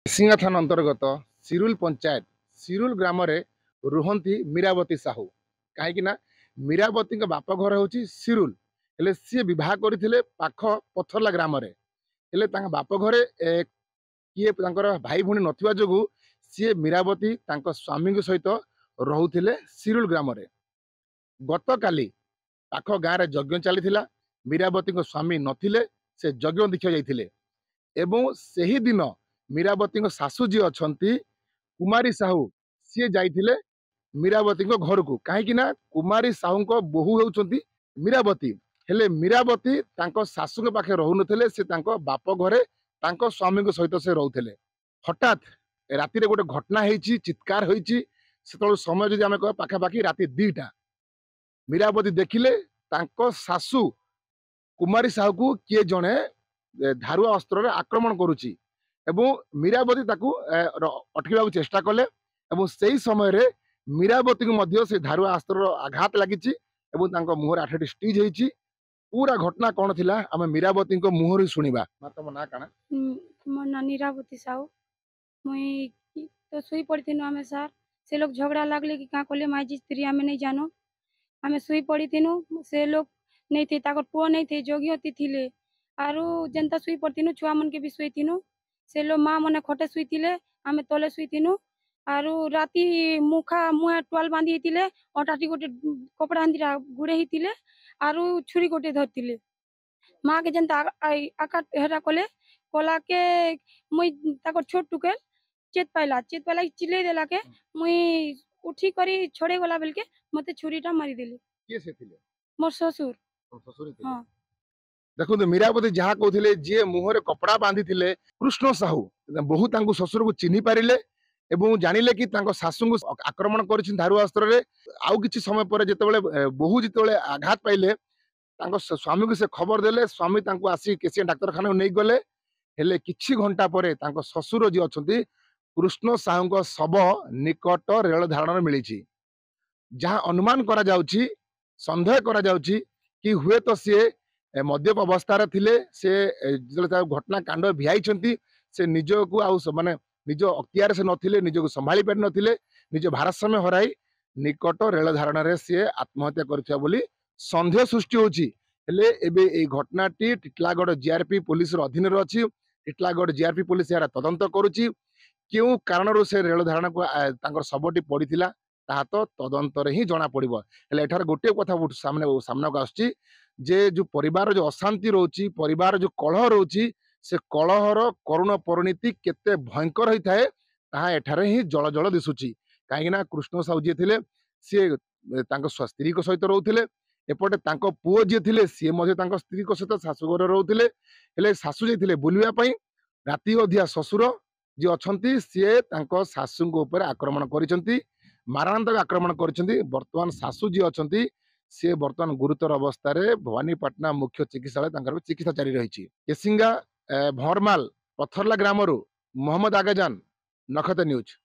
सिंगा थाना अंतर्गत सिरुल पंचायत सिरुल ग्राम रे रुहंती मीरावती साहू कहीं मीरावती बाप घर हूँ सिरुल हेले सी विवाह करते पाख पथरला ग्राम रे हेले बाप घरे किए भाई भूणी नथिबा जोगु सी मीरावती स्वामी सहित रोते सिरुल ग्राम रे गत काली पाख गाँव में यज्ञ चली मीरावती स्वामी नथिले से यज्ञ देखा जाते एवं सही दिन मीरावती शाशु जी अच्छा कुमारी साहू सी जाइए मीरावती घर को कहीं कुमारी साहू बोहू होती मीरावती हेले मीरावती शाशु पाखे रोते से बाप घरे स्वामी सहित से रोते हठात राति गोटे घटना होती चित्कार होती समय जब आम कह पाखापाखि राति 2टा मीरावती देखिले शाशु कुमारी साहू को किए जड़े धारुआ अस्त्र आक्रमण करुच्ची एवं मीरावती अटक चेष्टा कले से समय रे मीरावती को से धारुआ अस्त्र आघात लगी मुहर 8टी स्टिच होती पूरा घटना कौन थी आम मीरावती मुहर शुणा तुम ना कण मो ना नीरावती साहू मुई तो सुई पड़ी आम सार से लोग झगड़ा लगले कि क्या कले माई जी स्त्री आम नहीं जानो आम सुई पड़ी से लोग नहीं थे पुओ नहीं थे जोगियती थिले आरु जनता सुई पड़ी छुआ मन के भी शुई से लो माँ मने खटे शुई आम तले शुई आरु राति मुहा टुआल बांधी अटाटी गोटे कपड़ा हांदी गुड़े होते आरु छुरी गोटे धरते माँ के जनता आकाट हेरा कले कला के मुई छोट टुकेल चेत पाइला चिल्ले देला के मुई उठी करी छोड़े गला बेल के मते छुरीटा मारी देली मोर ससुर हाँ देखो मीरावती जहाँ कहते जी मुहर कपड़ा बांधी कृष्ण साहू बहु ससुर को चिन्ह पारे एवं जानिले कि शाशु को आक्रमण कर धारु अस्त्र आउ कि समय पर जिते बहु जिते आघात पाइले स्वामी को से खबर देले स्वामी आसी केसी डाक्तरखाना नहीं गले हेले किछि घंटा परे ससुर जी अच्छा कृष्ण साहू शव निकट रेल धारण मिली जहाँ अनुमान करा जाउची संदेह करा जाउची कि हुए तो सी मद्यप अवस्था थिले से घटना कांड भियाई से निज को माने निज अख्तियार से नथिले निज को संभाली पारि नथिले निज भारसाम्य हराई निकट रेल धारण रे सी आत्महत्या करथिया बोली संदेह सृष्टि होची हेले एबे ए घटनाटी टिटलागढ़ जीआरपी पुलिस अधीन अच्छी टिटलागढ़ जीआरपी पुलिस यार तदंत करुच्ची क्यों कारण से रेल धारण को शवटी पड़ीला ताहा तो तदंतर ही जना पड़िबो हेले एठार गोटे कथा सामना को आसुची जे जो परिवार जो अशांति रोची परिवार जो कलह रोची से कलहर करुण परिणति केते भयंकर होता है ताहा एठारे ही जल जल दिसुची कहीं कृष्ण साहू जी थे सी स्त्री सहित रोते एपटे पुओ जी थे सी स्त्री सहित शाशुघर रोते हेले शाशु जाइए बुलवाई राति अधिया ससुर जी अच्छा सी शाशु आक्रमण कर मारणांतक आक्रमण कर शाशु जी अच्छा सी बर्तमान गुरुतर अवस्था भवानीपाटना मुख्य चिकित्सालय चिकित्सा जारी रही केसिंगा भरमाल पथरला ग्रामरू मोहम्मद आगाजान नखत न्यूज।